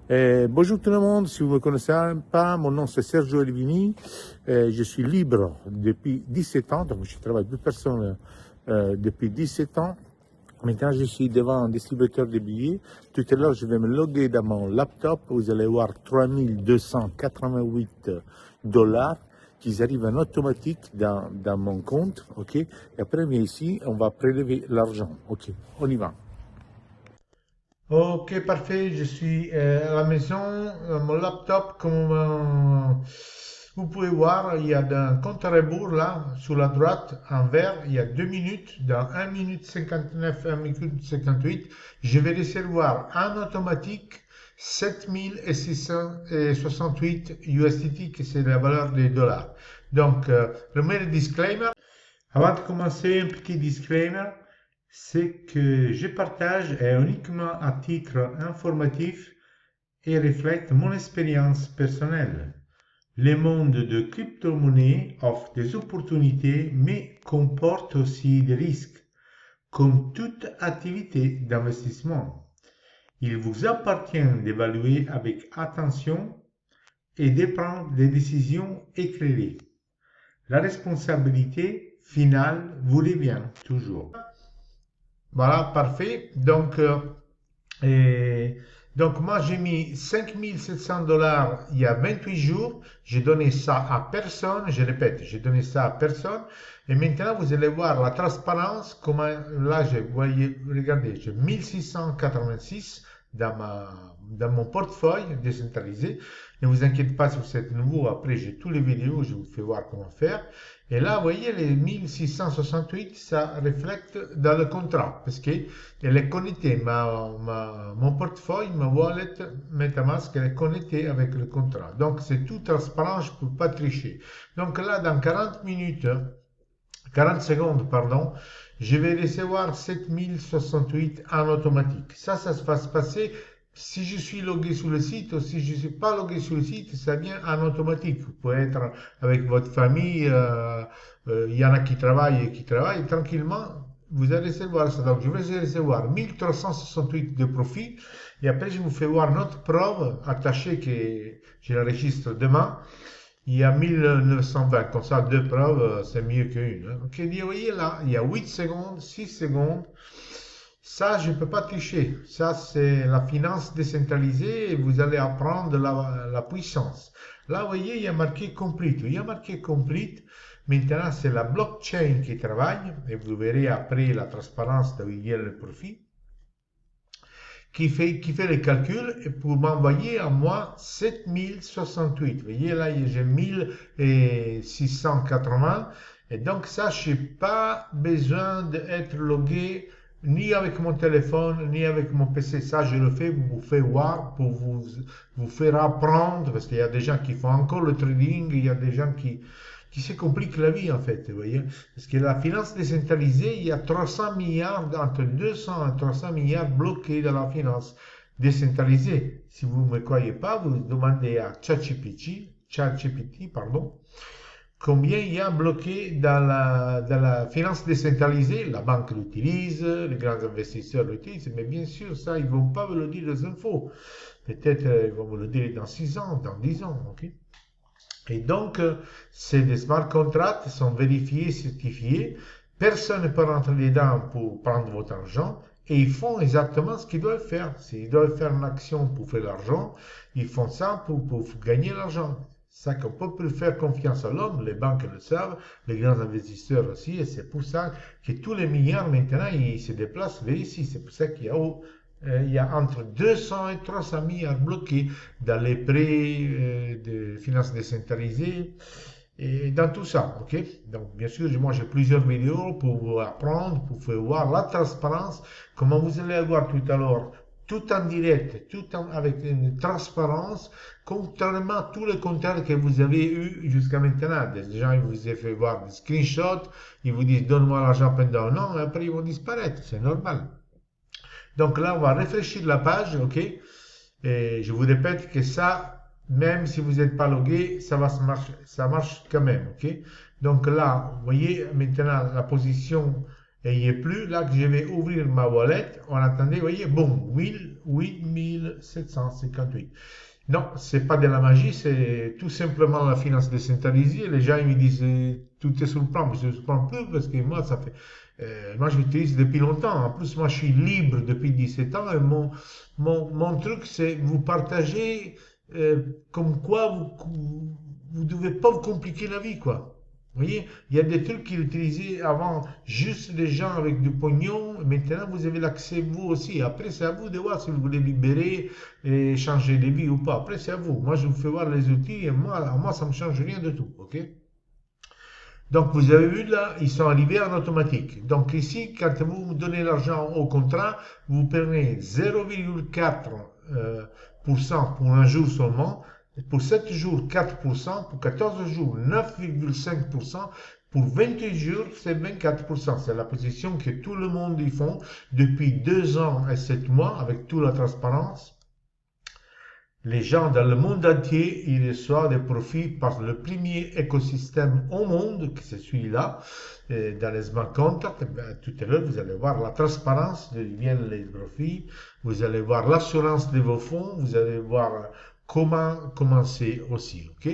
Bonjour tout le monde, si vous ne me connaissez pas, mon nom c'est Sergio Elvini, je suis libre depuis 17 ans, donc je travaille pour personne depuis 17 ans. Maintenant je suis devant un distributeur de billets, tout à l'heure je vais me loguer dans mon laptop, vous allez voir 3288 dollars qui arrivent en automatique dans mon compte, ok? Et après ici, on va prélever l'argent, ok? On y va. Ok, parfait. Je suis à la maison, mon laptop, comme vous pouvez voir, il y a un compte à rebours là, sur la droite, en vert, il y a 2 minutes, dans 1 minute 59, 1 minute 58, je vais recevoir en automatique 7668 USDT, que c'est la valeur des dollars. Donc, premier disclaimer. Avant de commencer, un petit disclaimer. Ce que je partage est uniquement à titre informatif et reflète mon expérience personnelle. Le monde de crypto-monnaies offre des opportunités mais comporte aussi des risques, comme toute activité d'investissement. Il vous appartient d'évaluer avec attention et de prendre des décisions éclairées. La responsabilité finale vous revient toujours. Voilà, parfait. Et, donc moi, j'ai mis 5700 $ il y a 28 jours. J'ai donné ça à personne. Je répète, j'ai donné ça à personne. Et maintenant, vous allez voir la transparence. Comment, là, voyez, regardez, j'ai 1686 dans mon portefeuille décentralisé. Ne vous inquiétez pas si vous êtes nouveau. Après, j'ai toutes les vidéos. Je vous fais voir comment faire. Et là, vous voyez, les 1668, ça reflète dans le contrat, parce que elle est connectée, mon portefeuille, ma wallet MetaMask, elle est connectée avec le contrat. Donc, c'est tout transparent, je ne peux pas tricher. Donc là, dans 40 secondes, pardon, je vais recevoir 7068 en automatique. Ça va se passer si je suis logué sur le site ou si je ne suis pas logué sur le site, ça vient en automatique. Vous pouvez être avec votre famille, il y en a qui travaillent tranquillement. Vous allez recevoir ça. Donc, je vais recevoir 1368 de profit. Et après, je vous fais voir notre preuve attachée que je l'enregistre demain. Il y a 1920. Comme ça, deux preuves, c'est mieux qu'une. Ok, vous voyez là, il y a 8 secondes, 6 secondes. Ça, je ne peux pas tricher. Ça, c'est la finance décentralisée et vous allez apprendre la puissance. Là, vous voyez, il y a marqué complete. Il y a marqué complete. Maintenant, c'est la blockchain qui travaille et vous verrez après la transparence d'où il y a le profit qui fait les calculs et pour m'envoyer à moi 7068. Vous voyez, là, j'ai 1680. Et donc, ça, je n'ai pas besoin d'être logué ni avec mon téléphone, ni avec mon PC. Ça, je le fais pour vous faire voir, pour vous faire apprendre, parce qu'il y a des gens qui font encore le trading, il y a des gens qui se compliquent la vie, en fait, vous voyez. Parce que la finance décentralisée, il y a 300 milliards, entre 200 et 300 milliards bloqués dans la finance décentralisée. Si vous ne me croyez pas, vous demandez à ChatGPT, pardon, combien il y a bloqué dans la finance décentralisée. La banque l'utilise, les grands investisseurs l'utilisent, mais bien sûr, ça, ils ne vont pas vous le dire les infos. Peut-être ils vont vous le dire dans 6 ans, dans 10 ans, ok? Et donc, c'est des smart contracts, sont vérifiés, certifiés. Personne ne peut rentrer dedans pour prendre votre argent. Et ils font exactement ce qu'ils doivent faire. S'ils doivent faire une action pour faire l'argent, ils font ça pour gagner l'argent. C'est ça qu'on peut plus faire confiance à l'homme, les banques le savent, les grands investisseurs aussi, et c'est pour ça que tous les milliards maintenant, ils se déplacent vers ici. C'est pour ça qu'il y a entre 200 et 300 milliards bloqués dans les prêts de finances décentralisées et dans tout ça, ok? Donc, bien sûr, moi, j'ai plusieurs vidéos pour vous apprendre, pour faire voir la transparence, comment vous allez voir tout à l'heure, tout en direct, avec une transparence, contrairement à tous les contrats que vous avez eu jusqu'à maintenant. Des gens, ils vous ont fait voir des screenshots, ils vous disent, donne-moi l'argent pendant un an, et après, ils vont disparaître, c'est normal. Donc là, on va réfléchir la page, ok? Et je vous répète que ça, même si vous n'êtes pas logué, ça marche quand même, ok? Donc là, vous voyez maintenant la position, il n'y est plus. Là que je vais ouvrir ma wallet, on attendait, vous voyez, boum, 8758. Non, c'est pas de la magie, c'est tout simplement la finance décentralisée. Les gens ils me disent tout est sur le plan, mais je ne prends plus parce que moi ça fait. Moi je l'utilise depuis longtemps. En plus, moi je suis libre depuis 17 ans et mon truc c'est vous partager comme quoi vous devez pas vous compliquer la vie quoi. Vous voyez, il y a des trucs qu'ils utilisaient avant juste les gens avec du pognon. Maintenant, vous avez l'accès vous aussi. Après, c'est à vous de voir si vous voulez libérer et changer de vie ou pas. Après, c'est à vous. Moi, je vous fais voir les outils et moi ça ne me change rien de tout. OK? Donc, vous avez vu là, ils sont arrivés en automatique. Donc, ici, quand vous donnez l'argent au contrat, vous prenez 0,4% pour un jour seulement. Pour 7 jours, 4%. Pour 14 jours, 9,5%. Pour 28 jours, c'est 24%. C'est la position que tout le monde y font depuis 2 ans et 7 mois avec toute la transparence. Les gens dans le monde entier, ils reçoivent des profits par le premier écosystème au monde, que c'est celui-là, dans les smart contracts. Tout à l'heure, vous allez voir la transparence de viennent les profits, vous allez voir l'assurance de vos fonds, vous allez voir comment commencer aussi. Ok?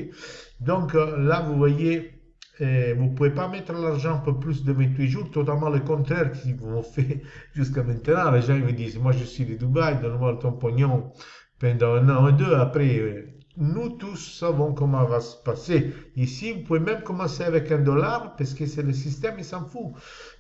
Donc là, vous voyez, vous ne pouvez pas mettre l'argent un peu plus de 28 jours, totalement le contraire qu'ils vont faire jusqu'à maintenant. Les gens ils me disent, moi je suis de Dubaï, donne-moi ton pognon pendant 1 an ou 2. Après, nous tous savons comment va se passer. Ici, vous pouvez même commencer avec $1 parce que c'est le système, il s'en fout.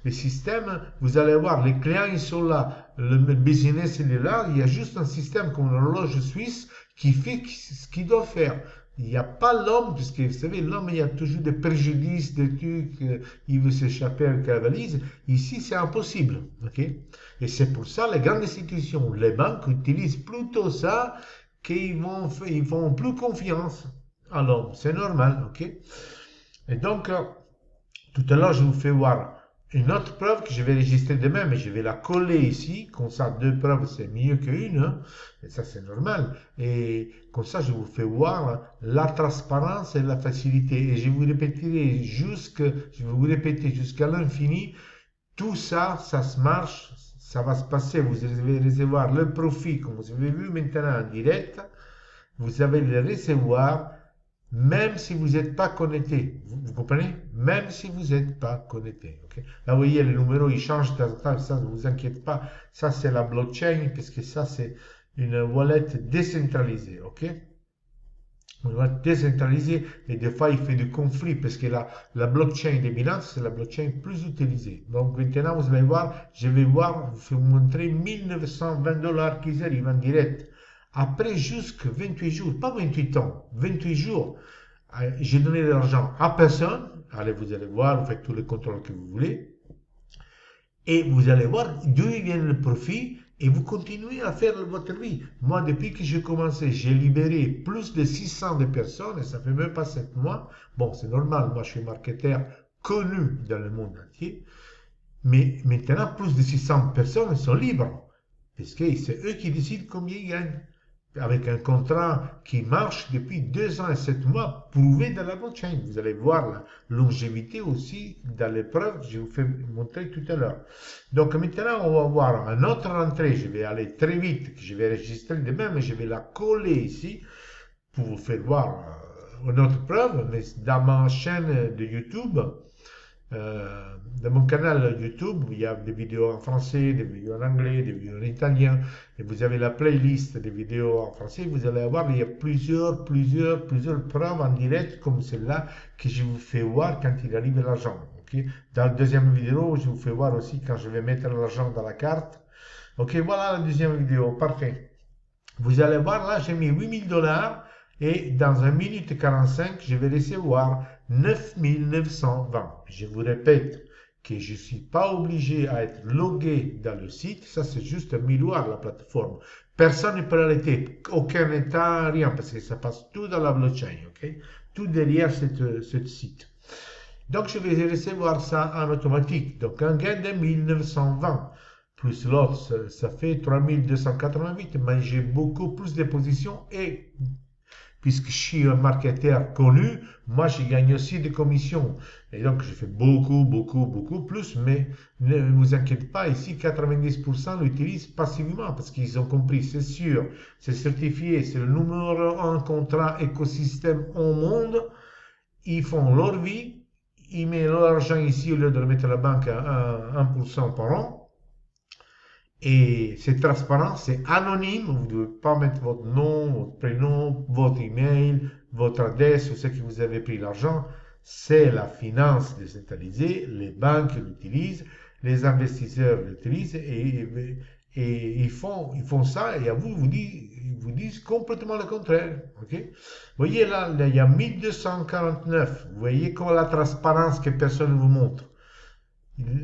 Le système, vous allez voir, les clients ils sont là, le business il est là, il y a juste un système comme l'horloge suisse qui fait ce qu'il doit faire. Il n'y a pas l'homme, puisque vous savez, l'homme, il y a toujours des préjudices, des trucs, il veut s'échapper avec la valise. Ici, c'est impossible. Okay? Et c'est pour ça, les grandes institutions, les banques utilisent plutôt ça, qu'ils font plus confiance à l'homme. C'est normal. Okay? Et donc, tout à l'heure, je vous fais voir une autre preuve que je vais enregistrer demain, mais je vais la coller ici. Comme ça, 2 preuves, c'est mieux qu'une. Hein? Et ça, c'est normal. Et comme ça, je vous fais voir la transparence et la facilité. Et je vais vous répéter jusqu'à l'infini. Tout ça, ça se marche, ça va se passer. Vous allez recevoir le profit, comme vous avez vu maintenant en direct. Vous allez le recevoir même si vous n'êtes pas connecté. Vous comprenez? Même si vous n'êtes pas connecté. Okay? Là, vous voyez, le numéro, il change de temps. Ça, ne vous inquiétez pas. Ça, c'est la blockchain, puisque ça, c'est une wallet décentralisée. OK? Une wallet décentralisée, et des fois, il fait du conflit, parce que la blockchain de Binance, c'est la blockchain plus utilisée. Donc, maintenant, vous allez voir, je vais vous montrer $1920 qui arrivent en direct. Après jusqu'à 28 jours, pas 28 ans, 28 jours, j'ai donné de l'argent à personne. Allez, vous allez voir, vous faites tous les contrôles que vous voulez. Et vous allez voir d'où vient le profit et vous continuez à faire votre vie. Moi, depuis que j'ai commencé, j'ai libéré plus de 600 de personnes et ça fait même pas 7 mois. Bon, c'est normal, moi je suis marketeur connu dans le monde entier. Mais maintenant, plus de 600 personnes sont libres. Parce que c'est eux qui décident combien ils gagnent. Avec un contrat qui marche depuis 2 ans et 7 mois, prouvé dans la blockchain. Vous allez voir la longévité aussi dans les preuves que je vous fais montrer tout à l'heure. Donc maintenant, on va voir une autre entrée. Je vais aller très vite, que je vais enregistrer demain, mais je vais la coller ici pour vous faire voir une autre preuve. Mais dans ma chaîne de YouTube, dans mon canal YouTube, il y a des vidéos en français, des vidéos en anglais, des vidéos en italien, et vous avez la playlist des vidéos en français. Vous allez voir, il y a plusieurs preuves en direct comme celle-là que je vous fais voir quand il arrive l'argent. Okay? Dans la deuxième vidéo, je vous fais voir aussi quand je vais mettre l'argent dans la carte. Ok, voilà la deuxième vidéo, parfait. Vous allez voir, là, j'ai mis $8000 et dans 1 minute 45, je vais recevoir 9920. Je vous répète que je ne suis pas obligé à être logué dans le site. Ça, c'est juste un miroir, la plateforme. Personne ne peut arrêter. Aucun état, rien, parce que ça passe tout dans la blockchain. Okay? Tout derrière ce site. Donc, je vais recevoir ça en automatique. Donc, un gain de 1920. Plus l'autre, ça fait 3288. Mais j'ai beaucoup plus de positions et puisque je suis un marketeur connu, moi, je gagne aussi des commissions. Et donc, je fais beaucoup plus, mais ne vous inquiétez pas, ici, 90% l'utilisent passivement, parce qu'ils ont compris, c'est sûr, c'est certifié, c'est le numéro un contrat écosystème au monde. Ils font leur vie, ils mettent leur argent ici au lieu de le mettre à la banque à 1% par an. Et c'est transparent, c'est anonyme, vous ne devez pas mettre votre nom, votre prénom, votre email, votre adresse, ou ce que vous avez pris l'argent. C'est la finance décentralisée, les banques l'utilisent, les investisseurs l'utilisent et ils font ça et à vous, ils vous disent complètement le contraire. Ok. Vous voyez là, il y a 1249, vous voyez comment la transparence que personne ne vous montre.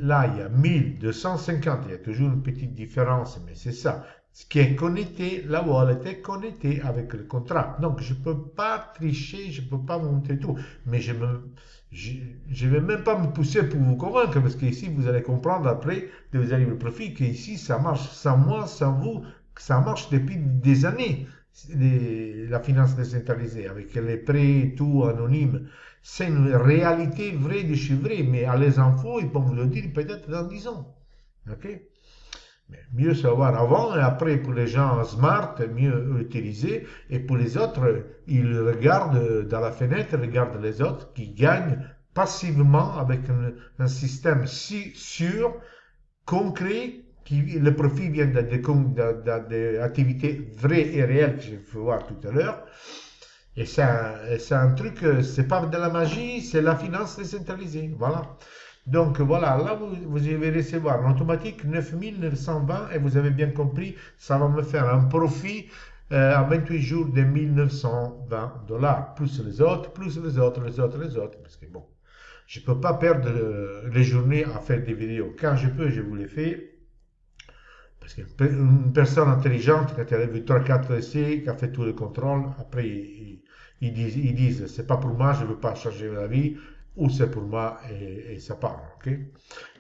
Là, il y a 1250, il y a toujours une petite différence, mais c'est ça. Ce qui est connecté, la wallet est connectée avec le contrat. Donc, je ne peux pas tricher, je ne peux pas montrer tout. Mais je ne vais même pas me pousser pour vous convaincre, parce qu'ici, vous allez comprendre après, de vous arriver le profit, qu'ici, ça marche sans moi, sans vous, que ça marche depuis des années, la finance décentralisée, avec les prêts, tout anonyme. C'est une réalité vraie de chez vrai, mais à les infos, ils peuvent vous le dire peut-être dans 10 ans. Ok. Mais mieux savoir avant et après pour les gens smart, mieux utiliser. Et pour les autres, ils regardent dans la fenêtre, regardent les autres qui gagnent passivement avec un système si sûr, concret, le profit vient des activités vraies et réelles que je vais voir tout à l'heure. Et c'est un truc, c'est pas de la magie, c'est la finance décentralisée. Voilà. Donc voilà, là vous allez recevoir en automatique 9920 et vous avez bien compris, ça va me faire un profit en 28 jours de 1920 $, plus les autres, parce que bon, je peux pas perdre les journées à faire des vidéos. Quand je peux, je vous les fais. Parce qu'une personne intelligente, quand elle a vu 3-4 essais, qui a fait tous les contrôles, après ils disent c'est pas pour moi, je ne veux pas changer la vie, ou c'est pour moi et ça part. Okay.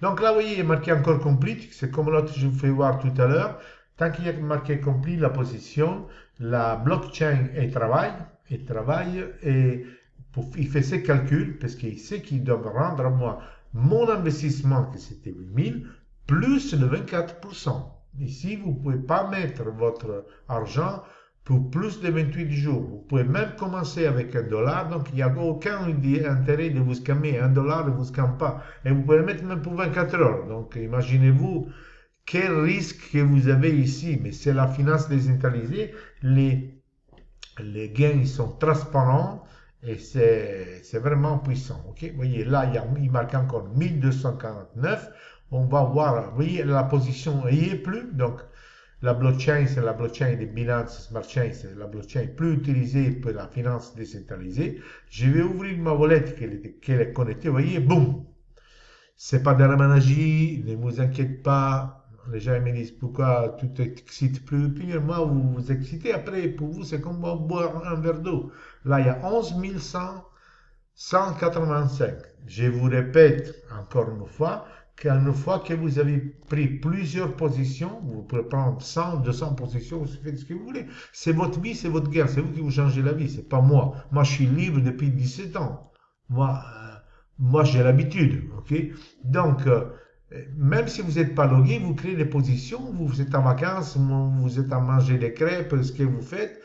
Donc là, vous voyez, il est marqué encore complete, c'est comme l'autre que je vous fais voir tout à l'heure. Tant qu'il y a marqué complete la position, la blockchain travaille et il fait ses calculs parce qu'il sait qu'il doit me rendre à moi mon investissement, que c'était 8000, plus le 24%. Ici, vous ne pouvez pas mettre votre argent pour plus de 28 jours. Vous pouvez même commencer avec $1, donc il n'y a aucun intérêt de vous scammer. $1 ne vous scamme pas. Et vous pouvez mettre même pour 24 heures. Donc imaginez-vous quel risque que vous avez ici. Mais c'est la finance décentralisée. Les gains ils sont transparents et c'est vraiment puissant. Okay? Vous voyez, là, il marque encore 1249. On va voir, vous voyez, la position n'y est plus. Donc, la blockchain, c'est la blockchain des Binance Smart Chain, c'est la blockchain plus utilisée pour la finance décentralisée. Je vais ouvrir ma wallet qu'elle est connectée. Vous voyez, boum! C'est pas de la magie, ne vous inquiétez pas. Les gens me disent pourquoi tu t'excites plus. Premièrement, vous vous excitez. Après, pour vous, c'est comme boire un verre d'eau. Là, il y a 11 185. Je vous répète encore une fois, qu'une fois que vous avez pris plusieurs positions, vous pouvez prendre 100, 200 positions, vous faites ce que vous voulez. C'est votre vie, c'est votre guerre, c'est vous qui vous changez la vie, c'est pas moi. Moi, je suis libre depuis 17 ans. Moi j'ai l'habitude, ok? Donc, même si vous n'êtes pas logué, vous créez des positions, vous êtes en vacances, vous êtes à manger des crêpes, ce que vous faites,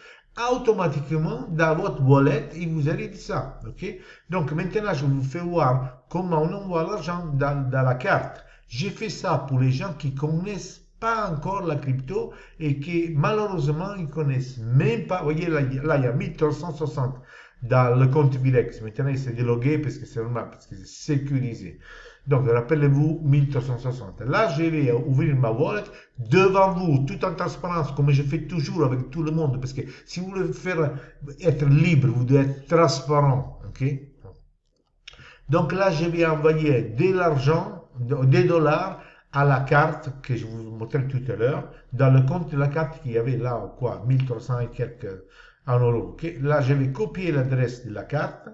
automatiquement, dans votre wallet, il vous arrive ça. Ok. Donc maintenant, je vous fais voir comment on envoie l'argent dans la carte. J'ai fait ça pour les gens qui connaissent pas encore la crypto et qui malheureusement ils connaissent même pas. Vous voyez là, il y a 1360 dans le compte Virex. Maintenant, il s'est délogué parce que c'est normal, parce que c'est sécurisé. Donc, rappelez-vous, 1360. Là, je vais ouvrir ma wallet devant vous, tout en transparence, comme je fais toujours avec tout le monde. Parce que si vous voulez faire être libre, vous devez être transparent. Okay? Donc là, je vais envoyer de l'argent, des dollars, à la carte que je vous montrais tout à l'heure, dans le compte de la carte qu'il y avait là, quoi, 1300 et quelques en euros. Okay? Là, je vais copier l'adresse de la carte.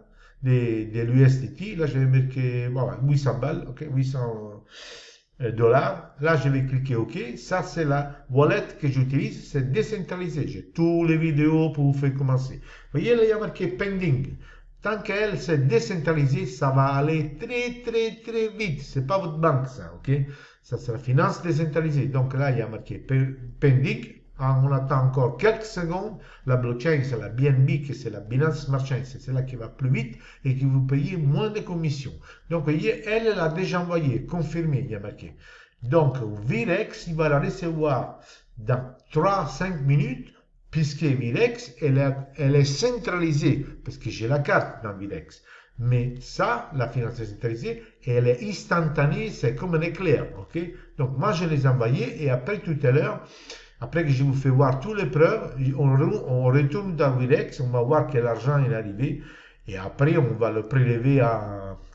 De l'USDT, là je vais mettre voilà, 800 balles, ok, 800 dollars. Là, je vais cliquer OK. Ça, c'est la wallet que j'utilise. C'est décentralisé. J'ai tous les vidéos pour vous faire commencer. Vous voyez, là, il y a marqué pending. Tant qu'elle s'est décentralisée, ça va aller très, très, très vite. C'est pas votre banque, ça, OK? Ça, c'est la finance décentralisée. Donc là, il y a marqué pending. On attend encore quelques secondes. La blockchain, c'est la BNB, que c'est la Binance Smart Chain. C'est celle-là qui va plus vite et qui vous paye moins de commissions. Donc, vous voyez, elle l'a déjà envoyé, confirmé, il y a marqué. Donc, Virex, il va la recevoir dans 3-5 minutes, puisque Virex, elle est centralisée, parce que j'ai la carte dans Virex. Mais ça, la finance décentralisée, elle est instantanée, c'est comme un éclair, ok? Donc, moi, je les ai envoyés, et après, tout à l'heure, après que je vous fais voir toutes les preuves, on retourne dans Virex, on va voir que l'argent est arrivé, et après, on va le prélever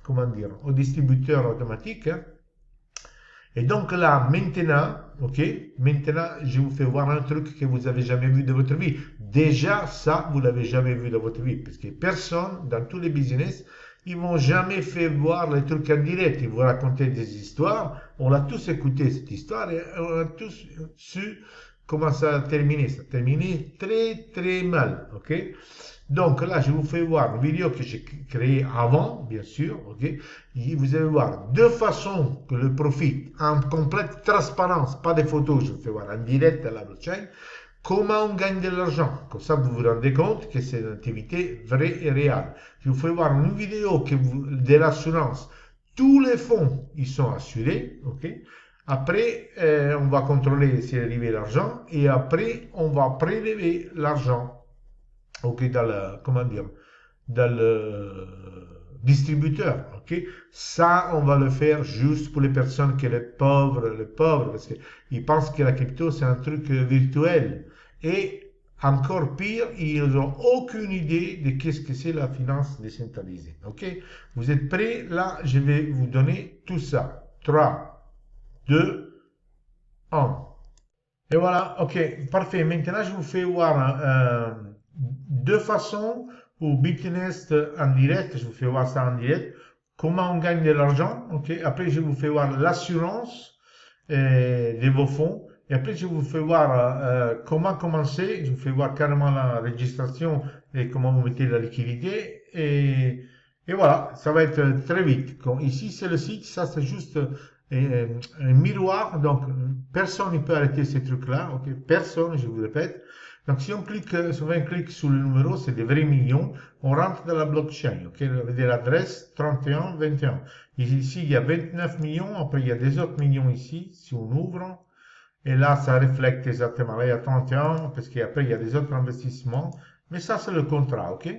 comment dire, au distributeur automatique, hein. Et donc là, maintenant, ok, maintenant, je vous fais voir un truc que vous avez jamais vu de votre vie. Déjà, ça, vous l'avez jamais vu de votre vie, parce que personne, dans tous les business, ils m'ont jamais fait voir les trucs en direct. Ils vous racontaient des histoires. On a tous écouté cette histoire et on a tous su comment ça a terminé. Ça a terminé très, très mal, ok? Donc là, je vous fais voir une vidéo que j'ai créée avant, bien sûr, ok? Et vous allez voir deux façons que le profit, en complète transparence, pas des photos, je vous fais voir en direct à la blockchain, comment on gagne de l'argent. Comme ça, vous vous rendez compte que c'est une activité vraie et réelle. Je vous fais voir une vidéo de l'assurance. Tous les fonds, ils sont assurés, ok? Après, on va contrôler s'il est arrivé l'argent et après, on va prélever l'argent. Ok, dans le, comment dire, dans le distributeur, ok. Ça, on va le faire juste pour les personnes qui sont les pauvres, parce qu'ils pensent que la crypto, c'est un truc virtuel. Et encore pire, ils n'ont aucune idée de qu'est-ce que c'est la finance décentralisée, ok. Vous êtes prêts? Là, je vais vous donner tout ça. 3, 2, 1. Et voilà, ok, parfait. Maintenant, je vous fais voir deux façons pour Bitnest en direct. Je vous fais voir ça en direct. Comment on gagne de l'argent, ok. Après, je vous fais voir l'assurance de vos fonds. Et après, je vous fais voir comment commencer. Je vous fais voir carrément la registration et comment vous mettez la liquidité. Et voilà, ça va être très vite. Ici, c'est le site. Ça, c'est juste un miroir, donc personne ne peut arrêter ces trucs-là, ok? Personne, je vous répète. Donc si on clique sur le numéro, c'est des vrais millions, on rentre dans la blockchain, ok? Vous avez l'adresse 31, 21. Ici, il y a 29 millions, après il y a des autres millions ici, si on ouvre, et là, ça reflète exactement, là il y a 31, parce qu'après il y a des autres investissements, mais ça c'est le contrat, ok?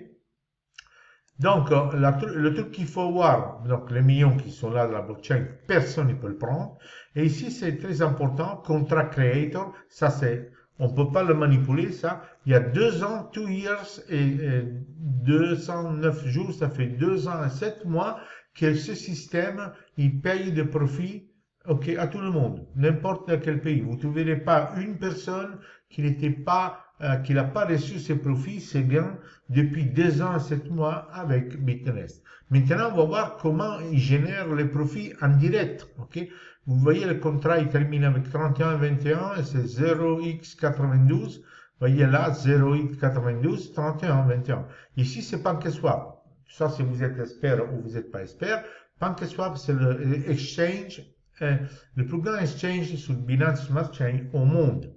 Donc, le truc qu'il faut voir, donc les millions qui sont là dans la blockchain, personne ne peut le prendre. Et ici, c'est très important, contract creator, ça c'est, on ne peut pas le manipuler, ça. Il y a 2 ans, 2 years et 209 jours, ça fait 2 ans et 7 mois que ce système, il paye de profit, ok, à tout le monde, n'importe dans quel pays. Vous ne trouverez pas une personne qui n'était pas qu'il n'a pas reçu ses profits, ses gains, depuis 2 ans et 7 mois avec Bitnest. Maintenant, on va voir comment il génère les profits en direct. Okay? Vous voyez, le contrat, il termine avec 31,21 et c'est 0x92. Vous voyez là, 0x92, 31,21. Ici, c'est PancakeSwap. Ça, si vous êtes expert ou vous n'êtes pas expert. PancakeSwap, c'est le exchange, le plus grand exchange sur Binance Smart Chain au monde.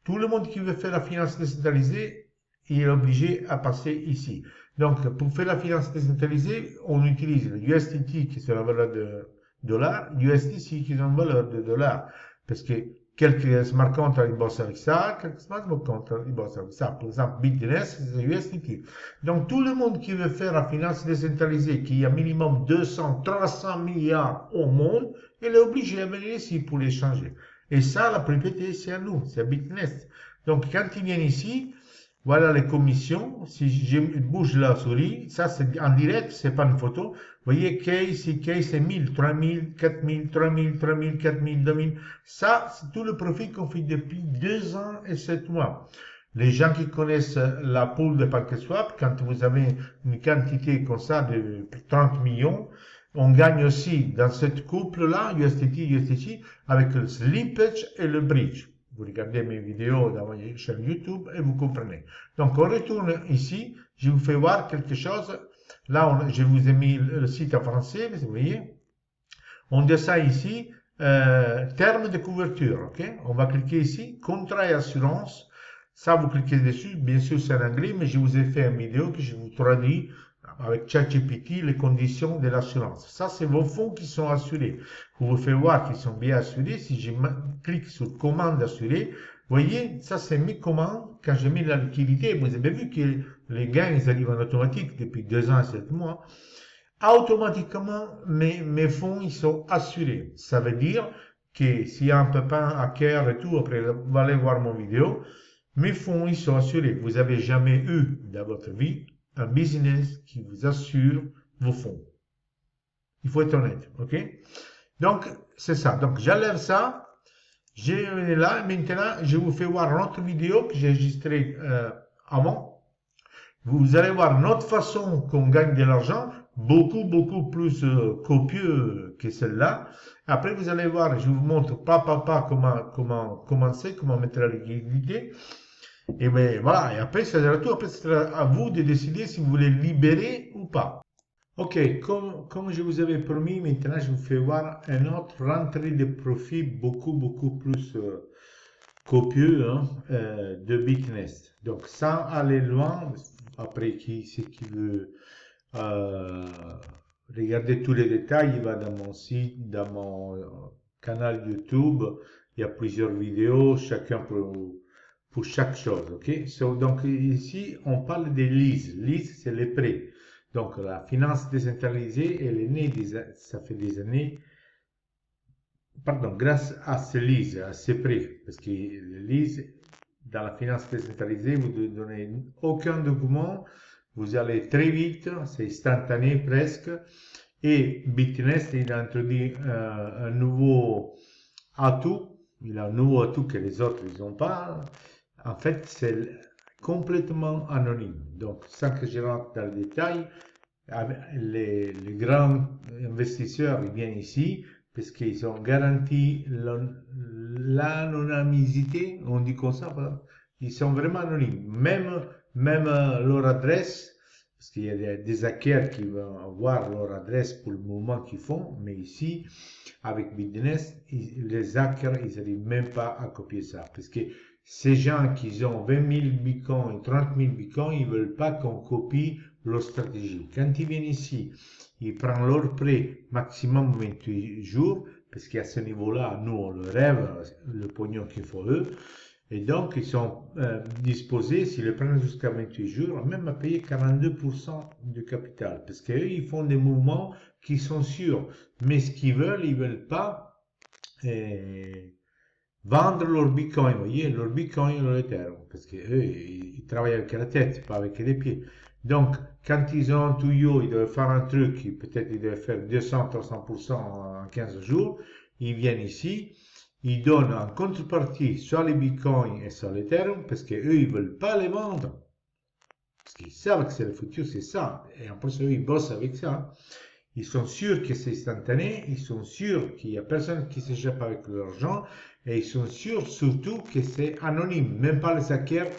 Tout le monde qui veut faire la finance décentralisée, il est obligé à passer ici. Donc, pour faire la finance décentralisée, on utilise le USDT qui est la valeur de dollar, USDC qui est une valeur de dollar. Parce que quelques smart contracts, ils bossent avec ça, quelques smart contracts, ils bossent avec ça. Par exemple, Bitnest, c'est USDT. Donc, tout le monde qui veut faire la finance décentralisée, qui a minimum 200, 300 milliards au monde, il est obligé à venir ici pour les changer. Et ça, la propriété, c'est à nous, c'est à Bitnest. Donc, quand ils viennent ici, voilà les commissions. Si je bouge la souris, ça c'est en direct, c'est pas une photo. Vous voyez, case, c'est 1000, 3000, 4000, 3000, 3000, 4000, 2000. Ça, c'est tout le profit qu'on fait depuis 2 ans et 7 mois. Les gens qui connaissent la pool de PancakeSwap, quand vous avez une quantité comme ça de 30 millions, on gagne aussi dans cette couple-là, USDT, avec le slippage et le bridge. Vous regardez mes vidéos dans ma chaîne YouTube et vous comprenez. Donc, on retourne ici. Je vous fais voir quelque chose. Là, je vous ai mis le site en français, vous voyez. On descend ici, terme de couverture, ok? On va cliquer ici, contrat et assurance. Ça, vous cliquez dessus. Bien sûr, c'est en anglais, mais je vous ai fait une vidéo que je vous traduis avec ChatGPT les conditions de l'assurance. Ça, c'est vos fonds qui sont assurés. Vous vous faites voir qu'ils sont bien assurés. Si je clique sur commande assurée, vous voyez, ça, c'est mes commandes. Quand je mets la liquidité, vous avez vu que les gains, ils arrivent en automatique depuis 2 ans et 7 mois. Automatiquement, mes fonds, ils sont assurés. Ça veut dire que s'il y a un pépin, hacker et tout, après, vous allez voir mon vidéo, mes fonds, ils sont assurés. Vous n'avez jamais eu dans votre vie un business qui vous assure vos fonds. Il faut être honnête, ok? Donc, c'est ça. Donc, j'enlève ça. J'ai là. Maintenant, je vous fais voir une autre vidéo que j'ai enregistrée avant. Vous allez voir notre façon qu'on gagne de l'argent, beaucoup plus copieux que celle-là. Après, vous allez voir, je vous montre pas comment commencer, comment mettre la liquidité. Et bien voilà, et après, c'est à tout. Après, c'est à vous de décider si vous voulez libérer ou pas. Ok, comme je vous avais promis, maintenant je vous fais voir un autre rentrée de profit beaucoup plus copieux hein, de Bitnest. Donc sans aller loin, après qui veut regarder tous les détails, il va dans mon site, dans mon canal YouTube, il y a plusieurs vidéos, chacun pour chaque chose, ok? Donc ici, on parle des leases. Lease, c'est les prêts. Donc la finance décentralisée, elle est née, ça fait des années, pardon, grâce à ces leases, à ces prêts. Parce que les leases, dans la finance décentralisée, vous ne donnez aucun document, vous allez très vite, c'est instantané presque. Et Bitnest, il a introduit un nouveau atout, il a un nouveau atout que les autres, ils n'ont pas. En fait, c'est complètement anonyme. Donc, sans que je rentre dans le détail, les grands investisseurs ils viennent ici parce qu'ils ont garanti l'anonymité, on dit comme ça, ils sont vraiment anonymes. Même leur adresse, parce qu'il y a des hackers qui vont avoir leur adresse pour le mouvement qu'ils font, mais ici, avec Bitnest, les hackers, ils n'arrivent même pas à copier ça. Parce que ces gens qui ont 20 000 bitcoins et 30 000 bitcoins, ils ne veulent pas qu'on copie leur stratégie. Quand ils viennent ici, ils prennent leur prêt maximum 28 jours, parce qu'à ce niveau-là, nous, on le rêve, le pognon qu'il faut eux. Et donc, ils sont disposés, s'ils le prennent jusqu'à 28 jours, même à payer 42% du capital. Parce qu'eux, ils font des mouvements qui sont sûrs. Mais ce qu'ils veulent, ils ne veulent pas vendre leur bitcoin, vous voyez, leur bitcoin et leur Ethereum, parce qu'eux, ils travaillent avec la tête, pas avec les pieds. Donc, quand ils ont un tuyau, ils doivent faire un truc, peut-être ils doivent faire 200-300% en 15 jours, ils viennent ici, ils donnent en contrepartie soit les bitcoins et soit l'Ethereum, parce qu'eux, ils ne veulent pas les vendre. Parce qu'ils savent que c'est le futur, c'est ça. Et en plus, eux, ils bossent avec ça. Ils sont sûrs que c'est instantané, ils sont sûrs qu'il n'y a personne qui s'échappe avec leur argent, et ils sont sûrs surtout que c'est anonyme. Même pas les hackers,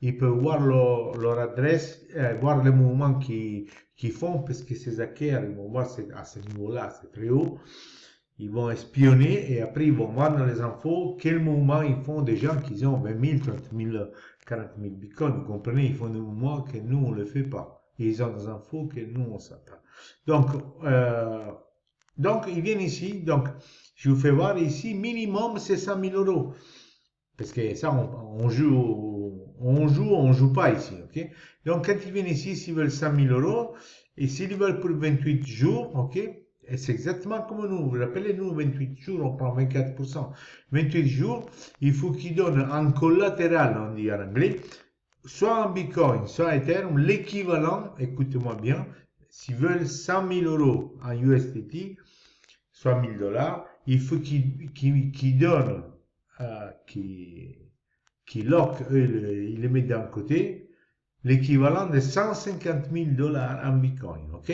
ils peuvent voir leur adresse, voir les mouvements qu'ils font, parce que ces hackers, ils vont voir à ce niveau-là, c'est très haut. Ils vont espionner et après ils vont voir dans les infos quel mouvement ils font des gens qui ont 20 000, 30 000, 40 000 bitcoins. Vous comprenez, ils font des mouvements que nous, on ne le fait pas. Et ils ont des infos que nous, on ne sait pas. Donc, ils viennent ici. Donc, je vous fais voir ici, minimum, c'est 100 000 euros. Parce que ça, on joue pas ici, ok? Donc, quand ils viennent ici, s'ils veulent 100 000 euros, et s'ils veulent pour 28 jours, ok? Et c'est exactement comme nous. Vous rappelez, nous, 28 jours, on prend 24%. 28 jours, il faut qu'ils donnent en collatéral, on dit en anglais, soit en Bitcoin, soit en Ethereum, l'équivalent, écoutez-moi bien, s'ils veulent 100 000 euros en USDT, soit 1000 $, il faut qu'ils donnent, qu'ils lock, ils les mettent d'un côté, l'équivalent de 150 000 $ en Bitcoin, ok?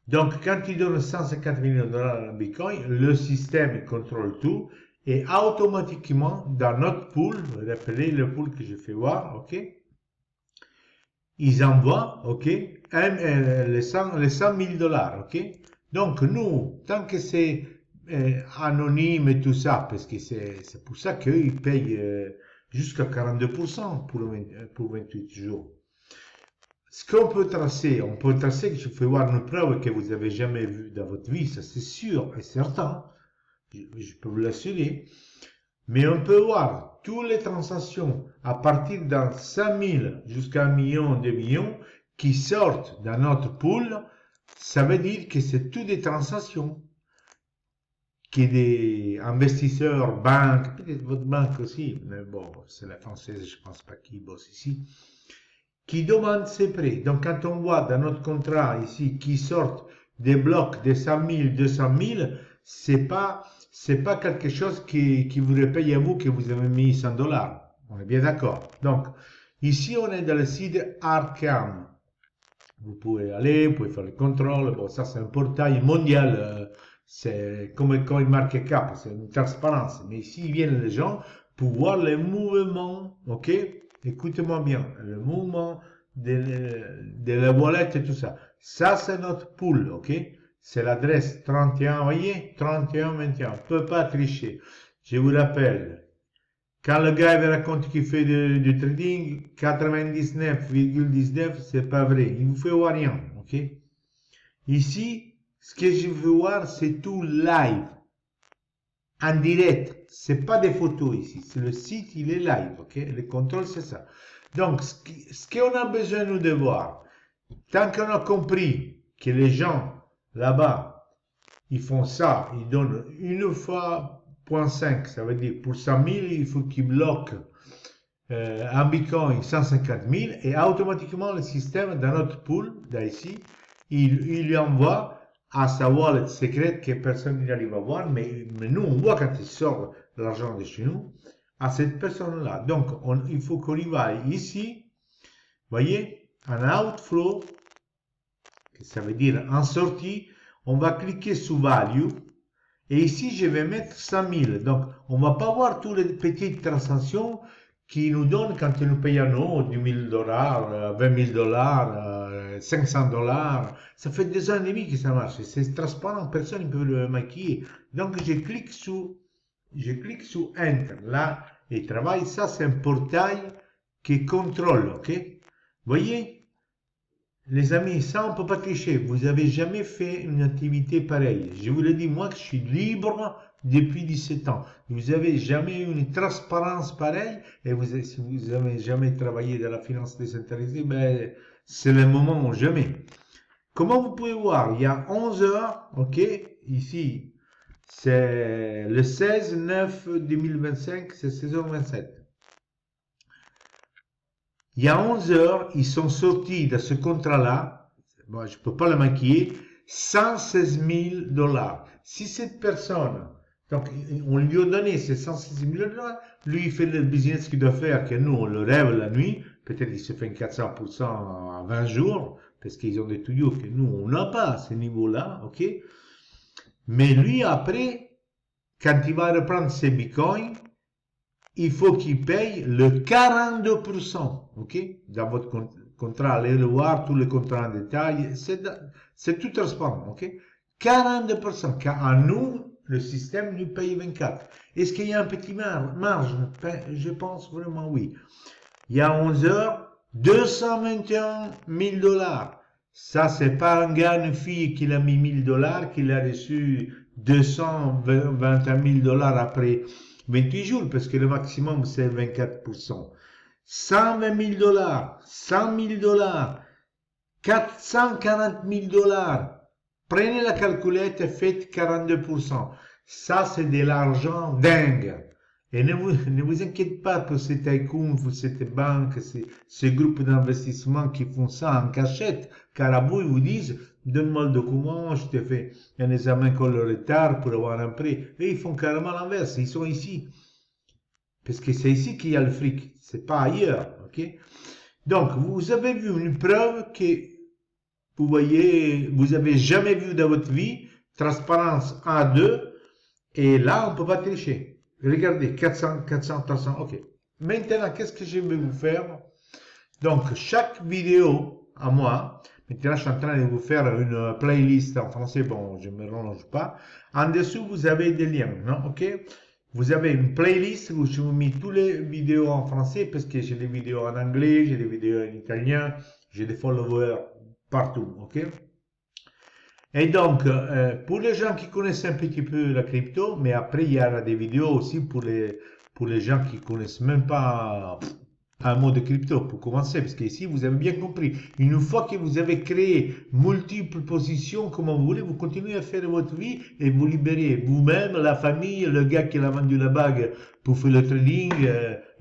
Donc, quand tu donnes 150 millions de dollars en Bitcoin, le système contrôle tout et automatiquement, dans notre pool, vous rappelez le pool que je fais voir, ok, ils envoient, ok, les 100 000 dollars, ok. Donc, nous, tant que c'est anonyme et tout ça, parce que c'est pour ça qu'ils payent jusqu'à 42% pour 28 jours. Ce qu'on peut tracer, on peut tracer que je fais voir une preuve que vous avez jamais vue dans votre vie, ça c'est sûr et certain, je peux vous l'assurer. Mais on peut voir toutes les transactions à partir d'un 5 000 jusqu'à 1 million, 2 millions qui sortent dans notre pool. Ça veut dire que c'est toutes des transactions que des investisseurs, banques, peut-être votre banque aussi, mais bon, c'est la française, je pense pas qu'ils bossent ici, qui demandent ces prêts. Donc quand on voit dans notre contrat ici qui sortent des blocs de 100 000, 200 000, c'est pas quelque chose qui vous repaye à vous que vous avez mis 100 dollars. On est bien d'accord. Donc, ici, on est dans le site Arkham. Vous pouvez aller, vous pouvez faire le contrôle. Bon, ça, c'est un portail mondial. C'est comme CoinMarketCap, c'est une transparence. Mais ici, viennent les gens pour voir les mouvements, ok? Écoutez-moi bien, le mouvement de la wallet et tout ça. Ça, c'est notre pool, ok? C'est l'adresse 31, vous voyez, 31, 21. On ne peut pas tricher. Je vous rappelle, quand le gars il raconte qu'il fait du trading, 99,19, c'est pas vrai. Il vous fait voir rien, ok? Ici, ce que je veux voir, c'est tout live, en direct. C'est pas des photos ici. C'est le site, il est live, ok? Le contrôle, c'est ça. Donc, ce qu'on a besoin nous de voir, tant qu'on a compris que les gens là-bas, ils font ça, ils donnent une fois 0.5, ça veut dire pour 100 000, il faut qu'ils bloquent un Bitcoin 150 000 et automatiquement le système dans notre pool, d'ici, il lui envoie à sa wallet secrète que personne n'arrive à voir, mais nous on voit quand il sort l'argent de chez nous à cette personne-là. Donc il faut qu'on y va ici, voyez, en outflow, ça veut dire en sortie, on va cliquer sur value et ici je vais mettre 100 000. Donc on va pas voir toutes les petites transactions qui nous donnent quand ils nous payent à nous 10 000 dollars, 20 000 dollars, 500 dollars. Ça fait des ans et demi que ça marche. C'est transparent, personne ne peut le maquiller. Donc je clique sur Enter là et travaille. Ça c'est un portail qui contrôle, ok? Voyez? Les amis, ça on ne peut pas tricher. Vous n'avez jamais fait une activité pareille. Je vous le dis, moi que je suis libre depuis 17 ans. Vous n'avez jamais eu une transparence pareille. Et si vous n'avez jamais travaillé dans la finance décentralisée, ben, c'est le moment ou jamais. Comment vous pouvez voir? Il y a 11 heures, ok, ici, c'est le 16/9/2025, c'est 16h27. Il y a 11 heures, ils sont sortis de ce contrat-là, moi je ne peux pas le maquiller, 116 000 dollars. Si cette personne, donc on lui a donné ces 116 000 dollars, lui il fait le business qu'il doit faire, que nous on le rêve la nuit, peut-être il se fait 400% en 20 jours, parce qu'ils ont des tuyaux que nous on n'a pas à ce niveau-là, ok? Mais lui après, quand il va reprendre ses bitcoins, il faut qu'il paye le 42%, ok? Dans votre contrat, allez le voir, tous les contrats en détail, c'est tout transparent, ok? 42%, car à nous, le système nous paye 24. Est-ce qu'il y a un petit marge? Je pense vraiment oui. Il y a 11 heures, 221 000 dollars. Ça, c'est pas un gars, une fille qui a mis 1000 dollars, qui a reçu 221 000 dollars après 28 jours, parce que le maximum, c'est 24%. 120 000 dollars, 100 000 dollars, 440 000 dollars. Prenez la calculette et faites 42%. Ça, c'est de l'argent dingue. Et ne vous inquiétez pas pour ces tycoons, pour cette banque, ces groupes d'investissement qui font ça en cachette, car à vous, ils vous disent, donne-moi le document, je te fais un examen con le retard pour avoir un prêt. Et ils font carrément l'inverse, ils sont ici. Parce que c'est ici qu'il y a le fric, c'est pas ailleurs, ok? Donc, vous avez vu une preuve que vous voyez, vous avez jamais vu dans votre vie, transparence A2, et là, on peut pas tricher. Regardez, 400, 400, 300, ok. Maintenant, qu'est-ce que je vais vous faire? Donc, chaque vidéo à moi, maintenant, je suis en train de vous faire une playlist en français, bon, je ne me mélange pas. En dessous, vous avez des liens, non? Ok? Vous avez une playlist où je vous mets toutes les vidéos en français parce que j'ai des vidéos en anglais, j'ai des vidéos en italien, j'ai des followers partout, ok? Et donc, pour les gens qui connaissent un petit peu la crypto, mais après, il y a des vidéos aussi pour les gens qui connaissent même pas un mot de crypto pour commencer, parce qu'ici, vous avez bien compris, une fois que vous avez créé multiples positions, comme vous voulez, vous continuez à faire votre vie et vous libérez vous-même, la famille, le gars qui a vendu la bague pour faire le trading,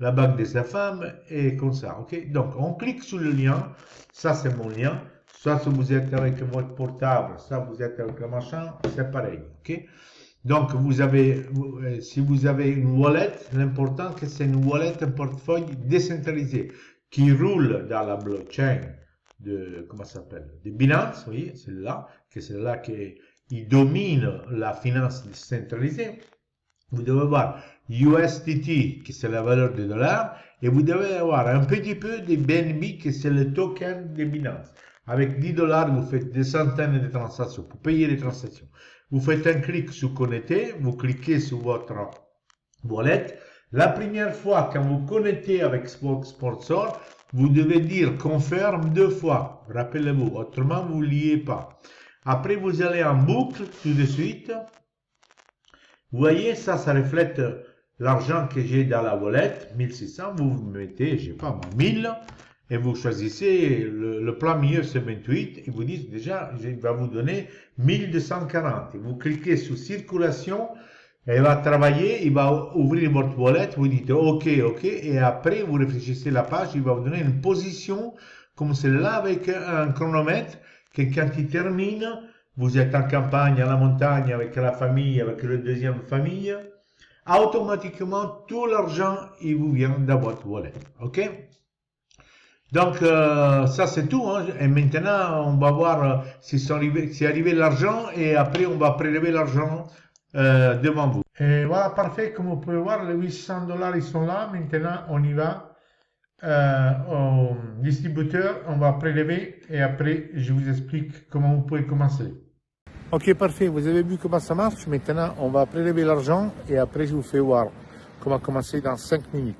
la bague de sa femme, et comme ça, ok? Donc, on clique sur le lien, ça c'est mon lien, soit si vous êtes avec votre portable, soit vous êtes avec le machin, c'est pareil, ok? Donc, si vous avez une wallet, l'important que c'est une wallet, un portefeuille décentralisé qui roule dans la blockchain de, comment ça s'appelle, de Binance, oui, c'est celle-là qui domine la finance décentralisée. Vous devez avoir USDT, qui c'est la valeur du dollar, et vous devez avoir un petit peu de BNB, qui c'est le token de Binance. Avec 10 dollars, vous faites des centaines de transactions pour payer les transactions. Vous faites un clic sur connecter, vous cliquez sur votre wallet. La première fois, quand vous connectez avec Sponsor, vous devez dire confirme 2 fois. Rappelez-vous, autrement vous ne liez pas. Après, vous allez en boucle tout de suite. Vous voyez, ça reflète l'argent que j'ai dans la wallet, 1600. Vous mettez, je sais pas moi, 1000. Et vous choisissez le plan milieu, c'est 28, et vous dites déjà, il va vous donner 1240. Et vous cliquez sur circulation, et il va travailler, il va ouvrir votre wallet, vous dites OK, OK, et après vous réfléchissez la page, il va vous donner une position comme celle-là avec un chronomètre, que quand il termine, vous êtes en campagne, à la montagne, avec la famille, avec la deuxième famille, automatiquement, tout l'argent, il vous vient dans votre wallet. OK? Donc, ça c'est tout, hein. Et maintenant, on va voir si c'est arrivé l'argent et après, on va prélever l'argent devant vous. Et voilà, parfait. Comme vous pouvez voir, les 800 dollars, ils sont là. Maintenant, on y va au distributeur. On va prélever et après, je vous explique comment vous pouvez commencer. Ok, parfait. Vous avez vu comment ça marche. Maintenant, on va prélever l'argent et après, je vous fais voir comment commencer dans 5 minutes.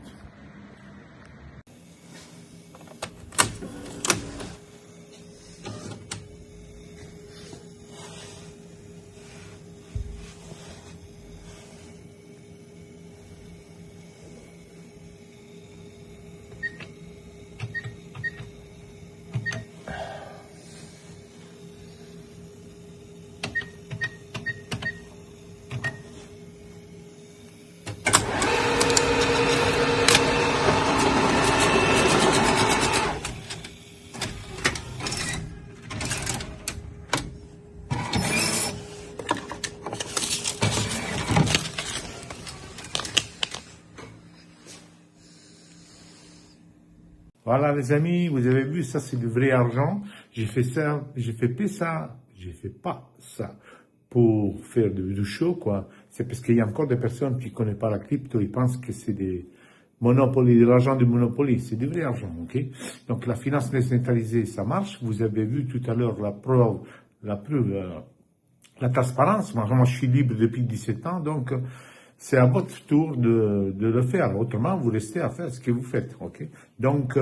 Voilà les amis, vous avez vu, ça c'est du vrai argent. J'ai fait ça, j'ai fait pas ça pour faire du show, quoi. C'est parce qu'il y a encore des personnes qui ne connaissent pas la crypto, ils pensent que c'est des monopolies, de l'argent du Monopoly. C'est du vrai argent, ok? Donc la finance décentralisée, ça marche. Vous avez vu tout à l'heure la preuve, la transparence. Moi, je suis libre depuis 17 ans, donc c'est à votre tour de le faire. Autrement, vous restez à faire ce que vous faites, ok? Donc,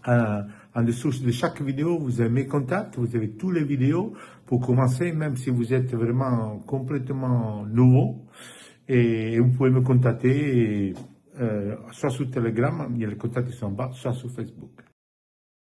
en dessous de chaque vidéo, vous avez mes contacts, vous avez tous les vidéos pour commencer, même si vous êtes vraiment complètement nouveau. Et vous pouvez me contacter, soit sur Telegram, il y a les contacts qui sont en bas, soit sur Facebook.